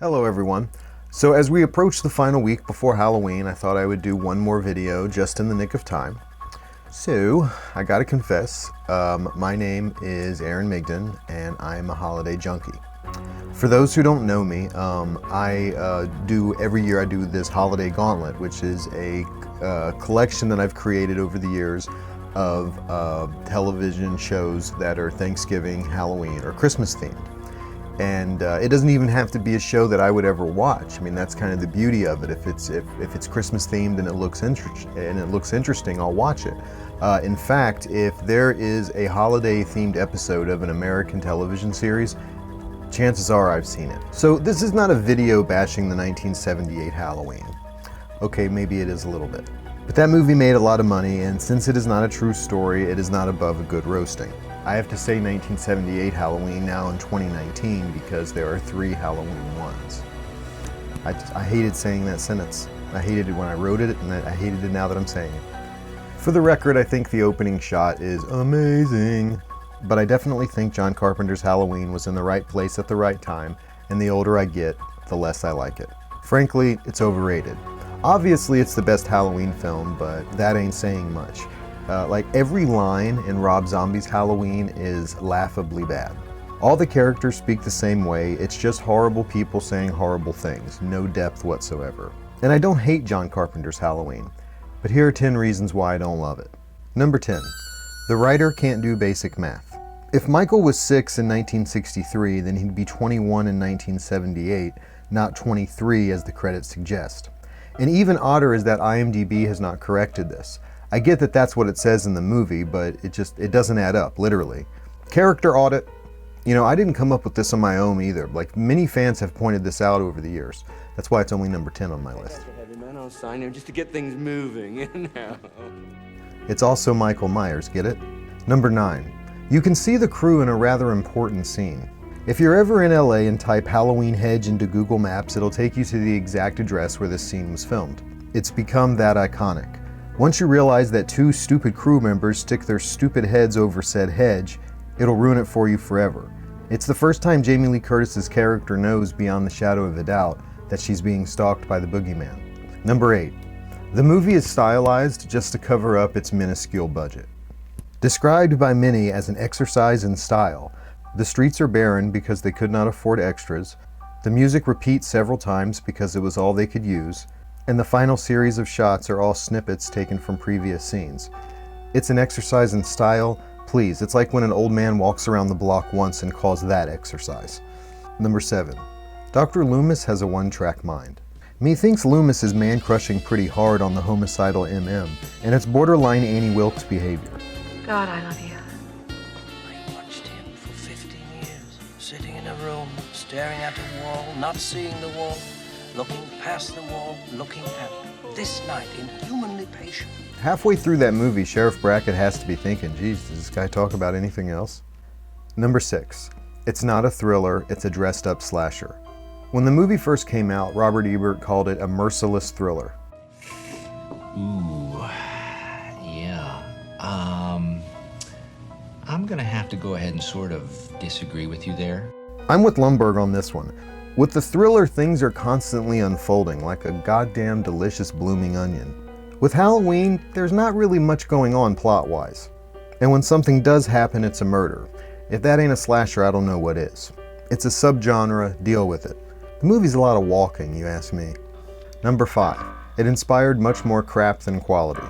Hello everyone. So as we approach the final week before Halloween, I thought I would do one more video just in the nick of time. So, I gotta confess, my name is Aaron Migden and I'm a holiday junkie. For those who don't know me, every year I do this holiday gauntlet, which is a collection that I've created over the years of television shows that are Thanksgiving, Halloween, or Christmas themed. And it doesn't even have to be a show that I would ever watch. I mean, that's kind of the beauty of it. If it's Christmas themed and it looks interesting, I'll watch it. In fact, if there is a holiday themed episode of an American television series, chances are I've seen it. So this is not a video bashing the 1978 Halloween. Okay, maybe it is a little bit. But that movie made a lot of money, and since it is not a true story, it is not above a good roasting. I have to say 1978 Halloween now in 2019 because there are 3 Halloween ones. I hated saying that sentence. I hated it when I wrote it, and I hated it now that I'm saying it. For the record, I think the opening shot is amazing, but I definitely think John Carpenter's Halloween was in the right place at the right time, and the older I get, the less I like it. Frankly, it's overrated. Obviously, it's the best Halloween film, but that ain't saying much. Like every line in Rob Zombie's Halloween is laughably bad. All the characters speak the same way, it's just horrible people saying horrible things, no depth whatsoever. And I don't hate John Carpenter's Halloween, but here are 10 reasons why I don't love it. Number 10, the writer can't do basic math. If Michael was 6 in 1963, then he'd be 21 in 1978, not 23 as the credits suggest. And even odder is that IMDb has not corrected this. I get that that's what it says in the movie, but it doesn't add up, literally. Character audit. You know, I didn't come up with this on my own either. Like, many fans have pointed this out over the years. That's why it's only number 10 on my list. I'll sign him just to get things moving, you know. It's also Michael Myers, get it? Number 9. You can see the crew in a rather important scene. If you're ever in LA and type Halloween Hedge into Google Maps, it'll take you to the exact address where this scene was filmed. It's become that iconic. Once you realize that 2 stupid crew members stick their stupid heads over said hedge, it'll ruin it for you forever. It's the first time Jamie Lee Curtis's character knows beyond the shadow of a doubt that she's being stalked by the boogeyman. Number 8. The movie is stylized just to cover up its minuscule budget. Described by many as an exercise in style, the streets are barren because they could not afford extras, the music repeats several times because it was all they could use, and the final series of shots are all snippets taken from previous scenes. It's an exercise in style. Please, it's like when an old man walks around the block once and calls that exercise. Number 7. Dr. Loomis has a one-track mind. Methinks Loomis is man-crushing pretty hard on the homicidal MM, and it's borderline Annie Wilkes behavior. God, I love you. I watched him for 15 years, sitting in a room, staring at a wall, not seeing the wall, looking past the wall, looking at this night, inhumanly patient. Halfway through that movie, Sheriff Brackett has to be thinking, geez, does this guy talk about anything else? Number 6. It's not a thriller, it's a dressed-up slasher. When the movie first came out, Robert Ebert called it a merciless thriller. Ooh, yeah. I'm gonna have to go ahead and sort of disagree with you there. I'm with Lumberg on this one. With the thriller, things are constantly unfolding like a goddamn delicious blooming onion. With Halloween, there's not really much going on plot-wise. And when something does happen, it's a murder. If that ain't a slasher, I don't know what is. It's a subgenre, deal with it. The movie's a lot of walking, you ask me. Number 5. It inspired much more crap than quality.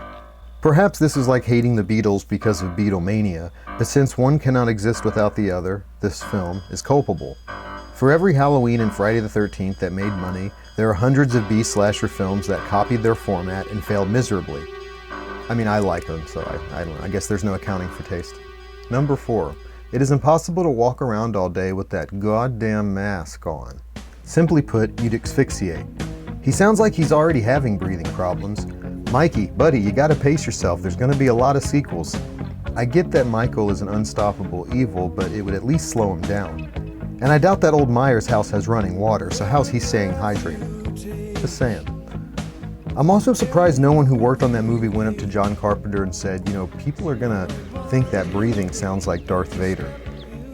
Perhaps this is like hating the Beatles because of Beatlemania, but since one cannot exist without the other, this film is culpable. For every Halloween and Friday the 13th that made money, there are hundreds of B-slasher films that copied their format and failed miserably. I mean, I like them, so I don't know. I guess there's no accounting for taste. Number 4. It is impossible to walk around all day with that goddamn mask on. Simply put, you'd asphyxiate. He sounds like he's already having breathing problems. Mikey, buddy, you gotta pace yourself. There's gonna be a lot of sequels. I get that Michael is an unstoppable evil, but it would at least slow him down. And I doubt that old Myers house has running water, so how's he staying hydrated? Just saying. I'm also surprised no one who worked on that movie went up to John Carpenter and said, you know, people are gonna think that breathing sounds like Darth Vader.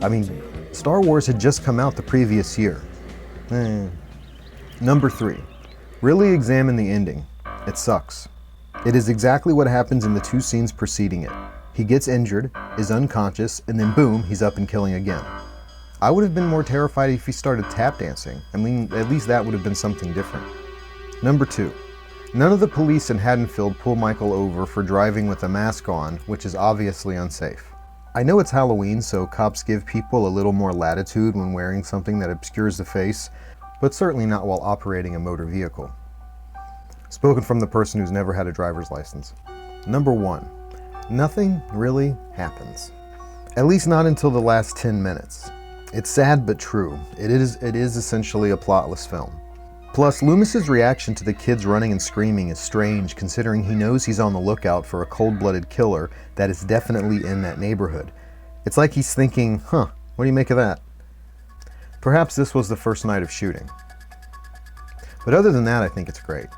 I mean, Star Wars had just come out the previous year. Number 3. Really examine the ending. It sucks. It is exactly what happens in the 2 scenes preceding it. He gets injured, is unconscious, and then boom, he's up and killing again. I would have been more terrified if he started tap dancing. I mean, at least that would have been something different. Number 2. None of the police in Haddonfield pull Michael over for driving with a mask on, which is obviously unsafe. I know it's Halloween, so cops give people a little more latitude when wearing something that obscures the face, but certainly not while operating a motor vehicle. Spoken from the person who's never had a driver's license. Number 1. Nothing really happens. At least not until the last 10 minutes. It's sad but true. It is essentially a plotless film. Plus, Loomis's reaction to the kids running and screaming is strange, considering he knows he's on the lookout for a cold-blooded killer that is definitely in that neighborhood. It's like he's thinking, what do you make of that? Perhaps this was the first night of shooting. But other than that, I think it's great.